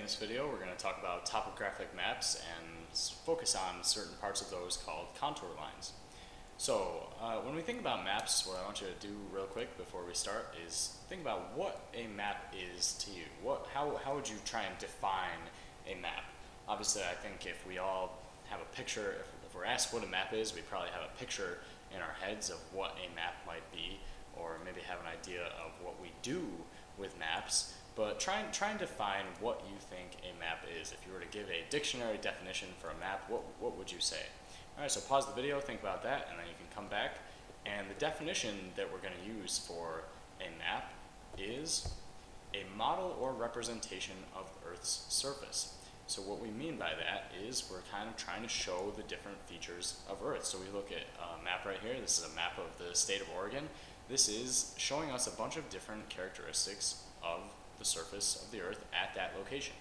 in this video we're going to talk about topographic maps and focus on certain parts of those called contour lines. So when we think about maps, what I want you to do real quick before we start is think about what a map is to you. How would you try and define a map? Obviously, I think if we all have a picture, if we're asked what a map is, we probably have a picture in our heads of what a map might be, or maybe have an idea of what we do with maps. But try and define what you think a map is. If you were to give a dictionary definition for a map, what would you say? Alright, so pause the video, think about that, and then you can come back. And the definition that we're going to use for a map is a model or representation of Earth's surface. So what we mean by that is we're kind of trying to show the different features of Earth. So we look at a map right here. This is a map of the state of Oregon. This is showing us a bunch of different characteristics of the surface of the Earth at that location.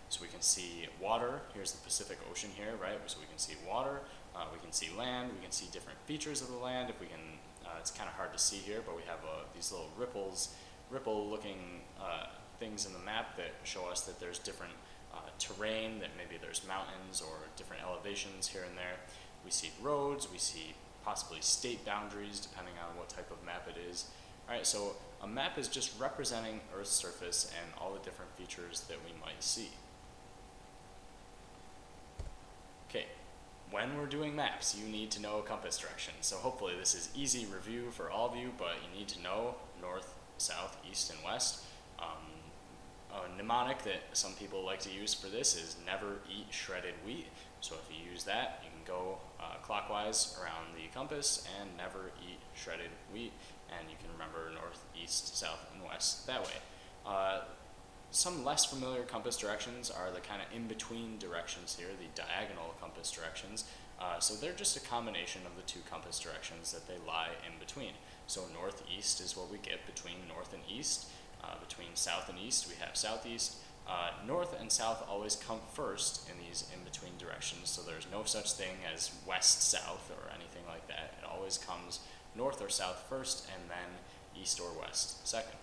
So we can see water. Here's the Pacific Ocean here, right? So we can see water, we can see land, we can see different features of the land. If we can, it's kind of hard to see here, but we have these little ripple-looking things in the map that show us that there's different terrain, that maybe there's mountains or different elevations here and there. We see roads, we see possibly state boundaries depending on what type of map it is. Alright, so a map is just representing Earth's surface and all the different features that we might see. Okay, when we're doing maps, you need to know compass direction. So hopefully this is easy review for all of you, but you need to know north, south, east, and west. A mnemonic that some people like to use for this is never eat shredded wheat. So if you use that, you can go clockwise around the compass and never eat shredded wheat, and you can remember north, east, south, and west that way. Some less familiar compass directions are the kind of in-between directions here, the diagonal compass directions. So they're just a combination of the two compass directions that they lie in between. So northeast is what we get between north and east. Between south and east, we have southeast. North and south always come first in these in-between directions, so there's no such thing as west-south or anything like that. It always comes north or south first, and then east or west second.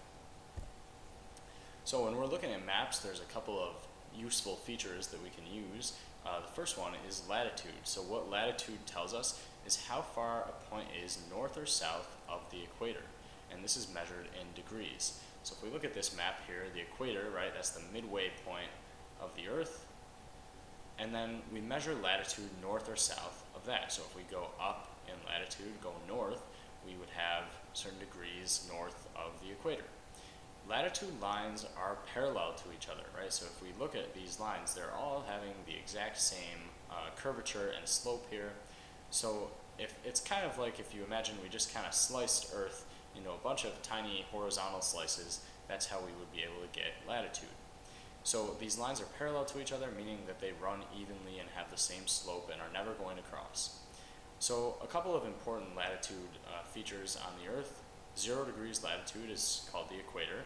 So when we're looking at maps, there's a couple of useful features that we can use. The first one is latitude. So what latitude tells us is how far a point is north or south of the equator, and this is measured in degrees. So if we look at this map here, the equator, right, that's the midway point of the Earth, and then we measure latitude north or south of that. So if we go up in latitude, go north, we would have certain degrees north of the equator. Latitude lines are parallel to each other, right? So if we look at these lines, they're all having the exact same curvature and slope here. So if it's kind of like if you imagine we just kind of sliced Earth into a bunch of tiny horizontal slices, that's how we would be able to get latitude. So these lines are parallel to each other, meaning that they run evenly and have the same slope and are never going to cross. So a couple of important latitude features on the Earth. 0 degrees latitude is called the equator.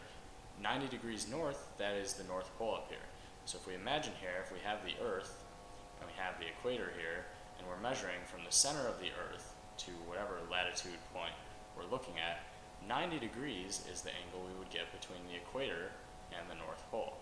90 degrees north, that is the North Pole up here. So if we imagine here, if we have the Earth and we have the equator here, and we're measuring from the center of the Earth to whatever latitude point we're looking at, 90 degrees is the angle we would get between the equator and the North Pole.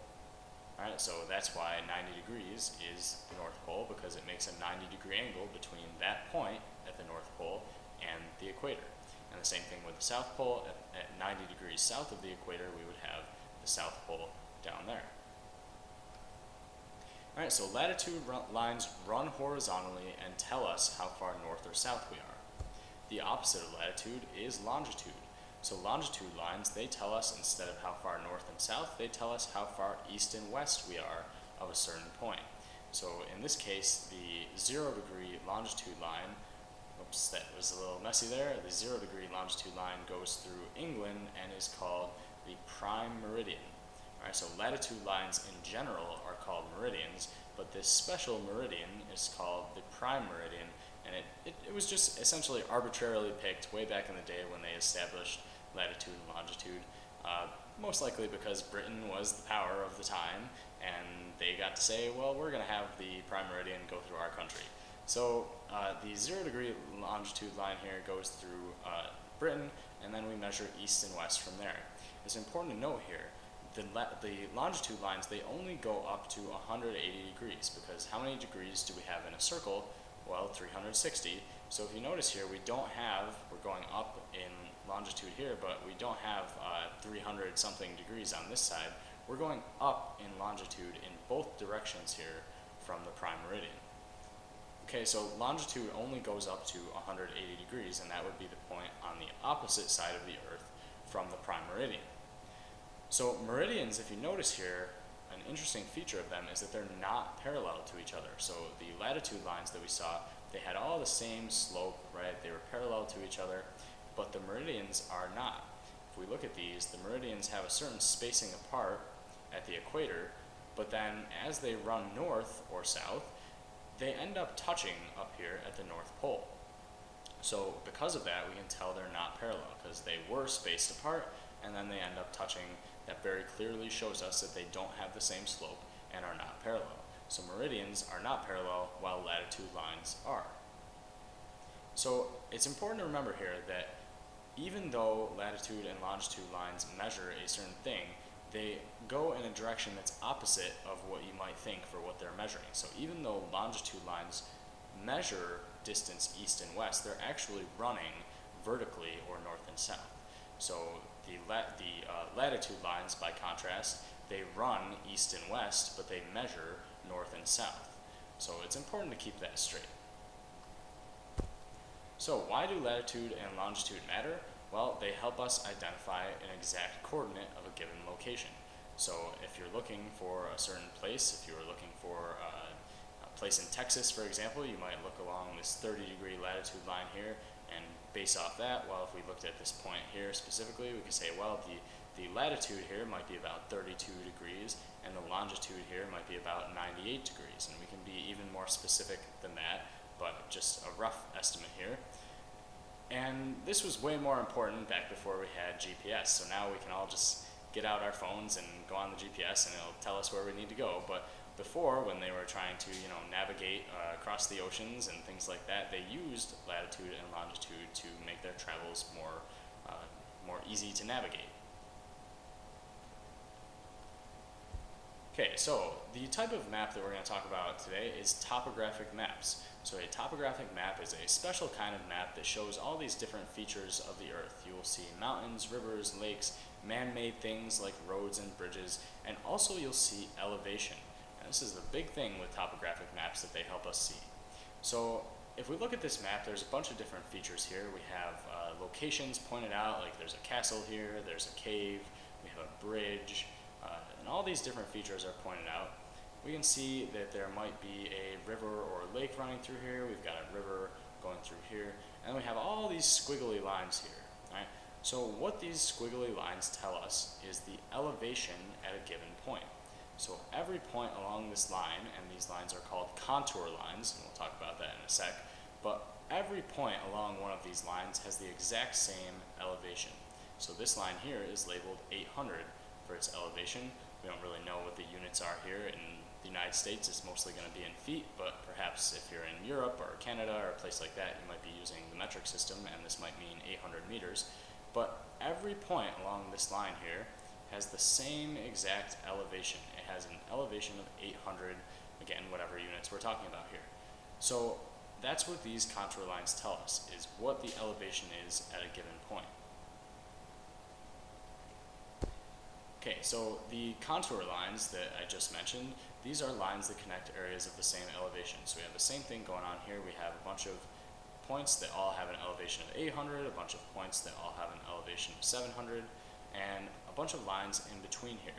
Alright, so that's why 90 degrees is the North Pole, because it makes a 90-degree angle between that point at the North Pole and the equator. And the same thing with the South Pole. At 90 degrees south of the equator, we would have the South Pole down there. Alright, so latitude lines run horizontally and tell us how far north or south we are. The opposite of latitude is longitude. So longitude lines, they tell us, instead of how far north and south, they tell us how far east and west we are of a certain point. So in this case, the 0-degree longitude line, oops, that was a little messy there, the 0-degree longitude line goes through England and is called the prime meridian. Alright, so latitude lines in general are called meridians, but this special meridian is called the prime meridian, and it was just essentially arbitrarily picked way back in the day when they established latitude and longitude, most likely because Britain was the power of the time, and they got to say, well, we're going to have the prime meridian go through our country. So the 0-degree longitude line here goes through Britain, and then we measure east and west from there. It's important to note here the longitude lines, they only go up to 180 degrees, because how many degrees do we have in a circle? Well, 360. So if you notice here, we're going up in longitude here, but we don't have 300 something degrees on this side. We're going up in longitude in both directions here from the prime meridian. Okay, so longitude only goes up to 180 degrees, and that would be the point on the opposite side of the Earth from the prime meridian. So meridians, if you notice here, an interesting feature of them is that they're not parallel to each other. So the latitude lines that we saw, they had all the same slope, right? They were parallel to each other, but the meridians are not. If we look at these, the meridians have a certain spacing apart at the equator, but then as they run north or south, they end up touching up here at the North Pole. So because of that, we can tell they're not parallel, because they were spaced apart, and then they end up touching. That very clearly shows us that they don't have the same slope and are not parallel. So meridians are not parallel, while latitude lines are. So it's important to remember here that even though latitude and longitude lines measure a certain thing, they go in a direction that's opposite of what you might think for what they're measuring. So even though longitude lines measure distance east and west, they're actually running vertically or north and south. So the latitude lines, by contrast, they run east and west, but they measure north and south. So it's important to keep that straight. So why do latitude and longitude matter? Well, they help us identify an exact coordinate of a given location. So if you're looking for a certain place, if you were looking for a place in Texas, for example, you might look along this 30-degree latitude line here and base off that. Well, if we looked at this point here specifically, we could say, well, the latitude here might be about 32 degrees, and the longitude here might be about 98 degrees. And we can be even more specific than that, but just a rough estimate here. And this was way more important back before we had GPS. So now we can all just get out our phones and go on the GPS, and it'll tell us where we need to go. But before, when they were trying to, navigate across the oceans and things like that, they used latitude and longitude to make their travels more easy to navigate. Okay, so the type of map that we're going to talk about today is topographic maps. So a topographic map is a special kind of map that shows all these different features of the Earth. You will see mountains, rivers, lakes, man-made things like roads and bridges, and also you'll see elevation. And this is the big thing with topographic maps that they help us see. So if we look at this map, there's a bunch of different features here. We have locations pointed out, like there's a castle here, there's a cave, we have a bridge, and all these different features are pointed out. We can see that there might be a river or a lake running through here. We've got a river going through here, and we have all these squiggly lines here. Right? So what these squiggly lines tell us is the elevation at a given point. So every point along this line, and these lines are called contour lines, and we'll talk about that in a sec, but every point along one of these lines has the exact same elevation. So this line here is labeled 800 for its elevation. We don't really know what the units are here. In the United States, it's mostly going to be in feet, but perhaps if you're in Europe or Canada or a place like that, you might be using the metric system, and this might mean 800 meters. But every point along this line here has the same exact elevation. It has an elevation of 800, again, whatever units we're talking about here. So that's what these contour lines tell us, is what the elevation is at a given point. Okay, so the contour lines that I just mentioned, these are lines that connect areas of the same elevation. So we have the same thing going on here. We have a bunch of points that all have an elevation of 800, a bunch of points that all have an elevation of 700, and a bunch of lines in between here.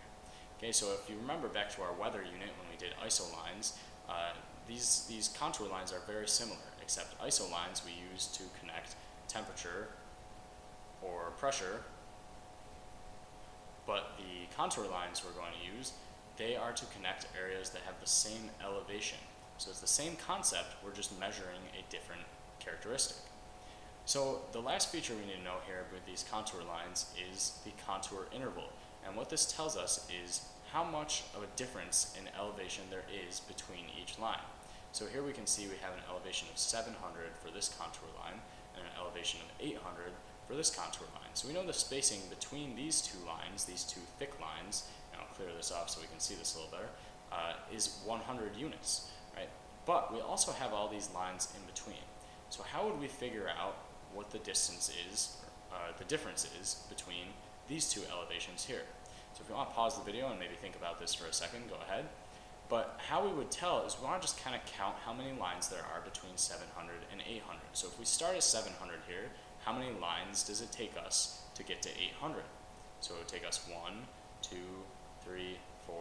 Okay, so if you remember back to our weather unit when we did ISO lines, these contour lines are very similar, except ISO lines we use to connect temperature or pressure, but the contour lines we're going to use, they are to connect areas that have the same elevation. So it's the same concept, we're just measuring a different characteristic. So the last feature we need to know here with these contour lines is the contour interval. And what this tells us is how much of a difference in elevation there is between each line. So here we can see we have an elevation of 700 for this contour line and an elevation of 800 for this contour line. So we know the spacing between these two lines, these two thick lines, clear this off so we can see this a little better, is 100 units, right? But we also have all these lines in between. So how would we figure out what the distance is, the difference is between these two elevations here? So if you want to pause the video and maybe think about this for a second, go ahead. But how we would tell is we want to just kind of count how many lines there are between 700 and 800. So if we start at 700 here, how many lines does it take us to get to 800? So it would take us 1, 2, 3, 4,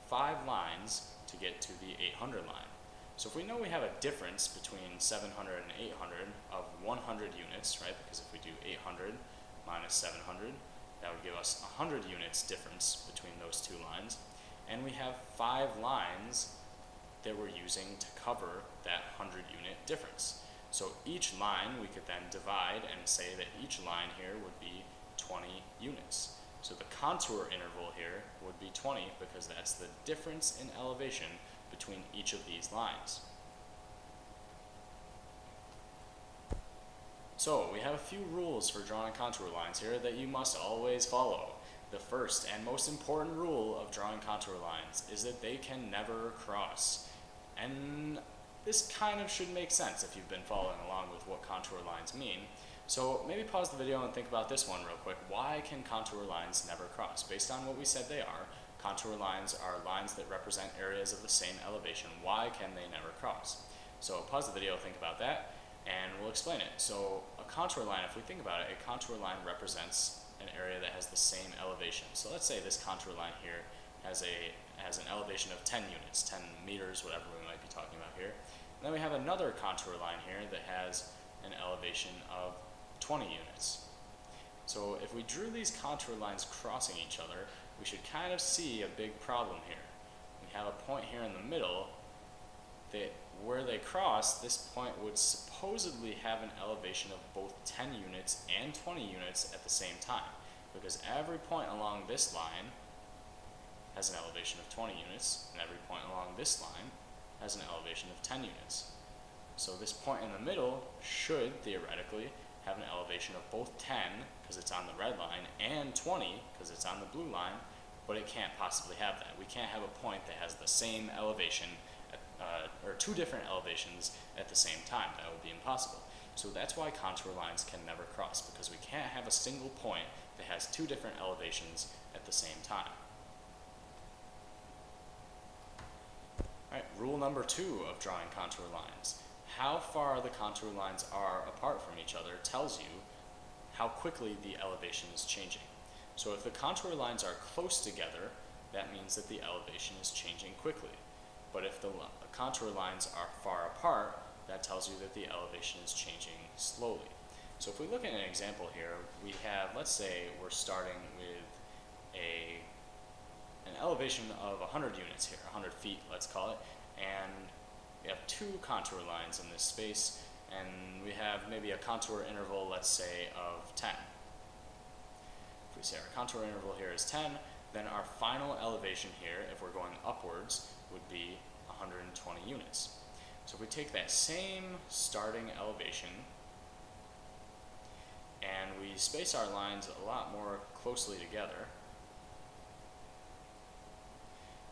5 lines to get to the 800 line. So if we know we have a difference between 700 and 800 of 100 units, right? Because if we do 800 minus 700, that would give us 100 units difference between those two lines. And we have 5 lines that we're using to cover that 100 unit difference. So each line we could then divide and say that each line here would be 20 units. So the contour interval here would be 20 because that's the difference in elevation between each of these lines. So we have a few rules for drawing contour lines here that you must always follow. The first and most important rule of drawing contour lines is that they can never cross. And this kind of should make sense if you've been following along with what contour lines mean. So maybe pause the video and think about this one real quick. Why can contour lines never cross? Based on what we said they are, contour lines are lines that represent areas of the same elevation. Why can they never cross? So pause the video, think about that, and we'll explain it. So a contour line, if we think about it, a contour line represents an area that has the same elevation. So let's say this contour line here has an elevation of 10 units, 10 meters, whatever we might be talking about here. And then we have another contour line here that has an elevation of 20 units. So if we drew these contour lines crossing each other, we should kind of see a big problem here. We have a point here in the middle that where they cross, this point would supposedly have an elevation of both 10 units and 20 units at the same time, because every point along this line has an elevation of 20 units, and every point along this line has an elevation of 10 units. So this point in the middle should theoretically have an elevation of both 10, because it's on the red line, and 20, because it's on the blue line, but it can't possibly have that. We can't have a point that has the same elevation or two different elevations at the same time. That would be impossible. So that's why contour lines can never cross, because we can't have a single point that has two different elevations at the same time. All right, rule number 2 of drawing contour lines. How far the contour lines are apart from each other tells you how quickly the elevation is changing. So if the contour lines are close together, that means that the elevation is changing quickly. But if the contour lines are far apart, that tells you that the elevation is changing slowly. So if we look at an example here, we have, let's say we're starting with an elevation of 100 units here, 100 feet, let's call it, and we have 2 contour lines in this space, and we have maybe a contour interval, let's say, of 10. If we say our contour interval here is 10, then our final elevation here, if we're going upwards, would be 120 units. So if we take that same starting elevation and we space our lines a lot more closely together,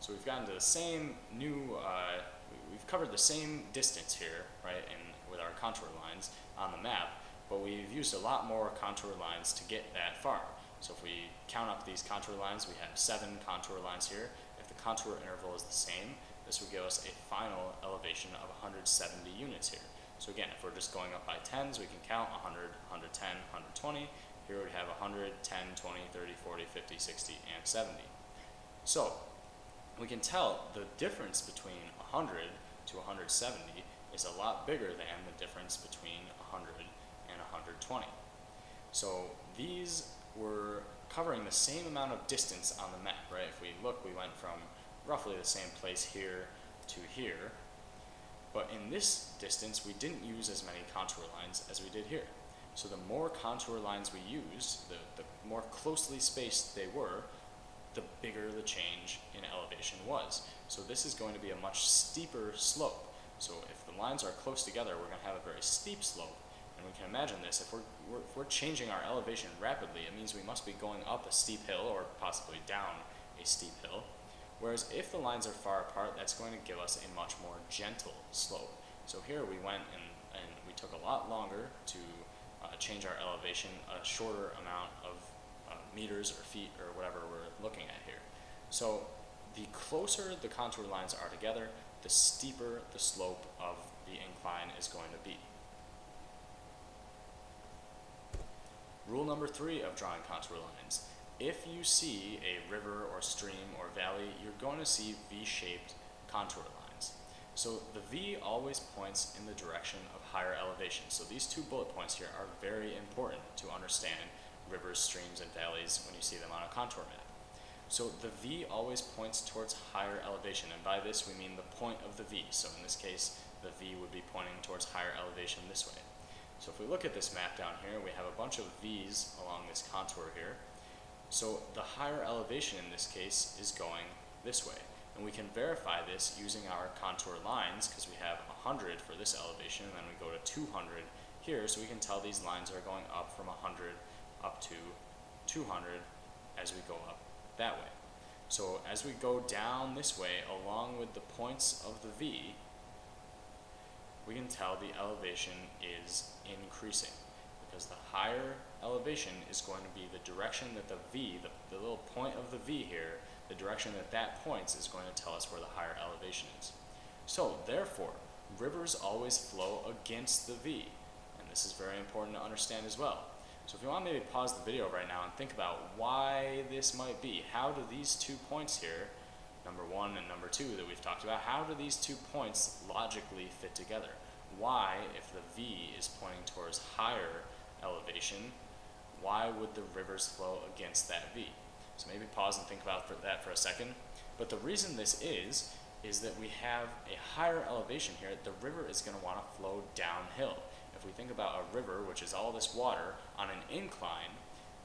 so we've gotten to the same we've covered the same distance here, right, with our contour lines on the map, but we've used a lot more contour lines to get that far. So if we count up these contour lines, we have 7 contour lines here. If the contour interval is the same, this would give us a final elevation of 170 units here. So again, if we're just going up by 10s, we can count 100, 110, 120. Here we'd have 100, 10, 20, 30, 40, 50, 60, and 70. So we can tell the difference between 100 to 170 is a lot bigger than the difference between 100 and 120. So these were covering the same amount of distance on the map, right? If we look, we went from roughly the same place here to here, but in this distance we didn't use as many contour lines as we did here. So the more contour lines we used, the more closely spaced they were, the bigger the change in elevation was. So this is going to be a much steeper slope. So if the lines are close together, we're going to have a very steep slope. And we can imagine this, if we're changing our elevation rapidly, it means we must be going up a steep hill or possibly down a steep hill. Whereas if the lines are far apart, that's going to give us a much more gentle slope. So here we went and we took a lot longer to change our elevation, a shorter amount of meters or feet or whatever we're looking at here. So the closer the contour lines are together, the steeper the slope of the incline is going to be. Rule number 3 of drawing contour lines. If you see a river or stream or valley, you're going to see V-shaped contour lines. So the V always points in the direction of higher elevation. So these 2 bullet points here are very important to understand rivers, streams, and valleys when you see them on a contour map. So the V always points towards higher elevation, and by this we mean the point of the V. So in this case, the V would be pointing towards higher elevation this way. So if we look at this map down here, we have a bunch of V's along this contour here. So the higher elevation in this case is going this way. And we can verify this using our contour lines, because we have 100 for this elevation, and then we go to 200 here, so we can tell these lines are going up from 100 up to 200 as we go up that way. So as we go down this way, along with the points of the V, we can tell the elevation is increasing, because the higher elevation is going to be the direction that the V, the little point of the V here, the direction that that points is going to tell us where the higher elevation is. So therefore, rivers always flow against the V, and this is very important to understand as well. So if you want to maybe pause the video right now and think about why this might be. How do these 2 points here, number 1 and number 2 that we've talked about, how do these 2 points logically fit together? Why, if the V is pointing towards higher elevation, why would the rivers flow against that V? So maybe pause and think about that for a second. But the reason this is that we have a higher elevation here. The river is going to want to flow downhill. If we think about a river, which is all this water, on an incline,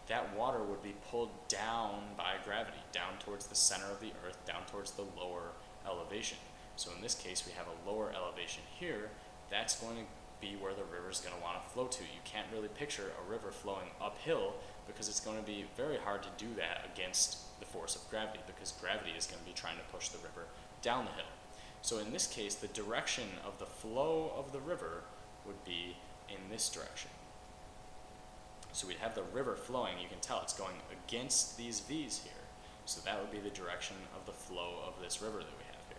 that water would be pulled down by gravity, down towards the center of the earth, down towards the lower elevation. So in this case, we have a lower elevation here. That's going to be where the river is going to want to flow to. You can't really picture a river flowing uphill, because it's going to be very hard to do that against the force of gravity, because gravity is going to be trying to push the river down the hill. So in this case, the direction of the flow of the river would be in this direction. So we'd have the river flowing, you can tell it's going against these V's here. So that would be the direction of the flow of this river that we have here.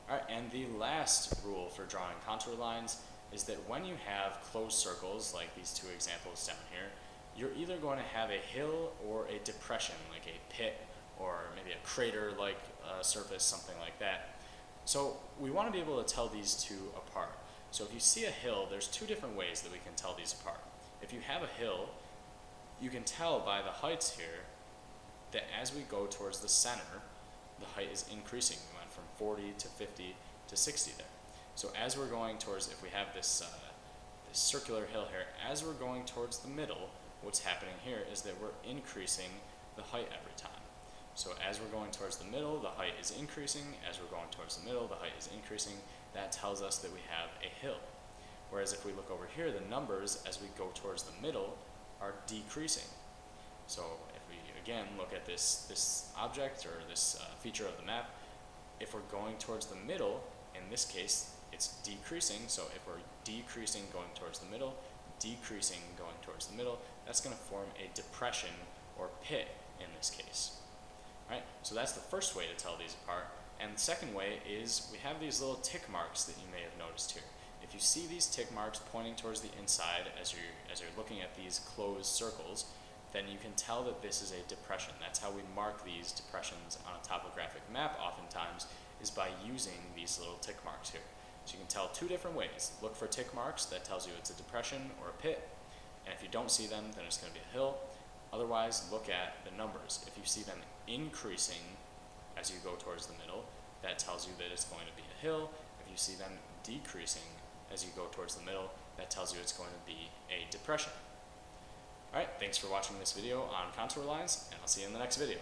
Alright, and the last rule for drawing contour lines is that when you have closed circles, like these 2 examples down here, you're either going to have a hill or a depression, like a pit or maybe a crater-like surface, something like that. So we want to be able to tell these 2 apart. So if you see a hill, there's 2 different ways that we can tell these apart. If you have a hill, you can tell by the heights here that as we go towards the center, the height is increasing. We went from 40 to 50 to 60 there. So as we're going towards, if we have this, this circular hill here, as we're going towards the middle, what's happening here is that we're increasing the height every time. So as we're going towards the middle, the height is increasing. As we're going towards the middle, the height is increasing. That tells us that we have a hill. Whereas if we look over here, the numbers as we go towards the middle are decreasing. So if we again look at this object or this feature of the map, if we're going towards the middle, in this case, it's decreasing. So if we're decreasing going towards the middle, decreasing going towards the middle, that's going to form a depression or pit in this case. Right? So that's the first way to tell these apart. And the second way is we have these little tick marks that you may have noticed here. If you see these tick marks pointing towards the inside as you're looking at these closed circles, then you can tell that this is a depression. That's how we mark these depressions on a topographic map oftentimes, is by using these little tick marks here. So you can tell 2 different ways. Look for tick marks, that tells you it's a depression or a pit. And if you don't see them, then it's going to be a hill. Otherwise, look at the numbers. If you see them increasing as you go towards the middle, that tells you that it's going to be a hill. If you see them decreasing as you go towards the middle, that tells you it's going to be a depression. Alright, thanks for watching this video on contour lines, and I'll see you in the next video.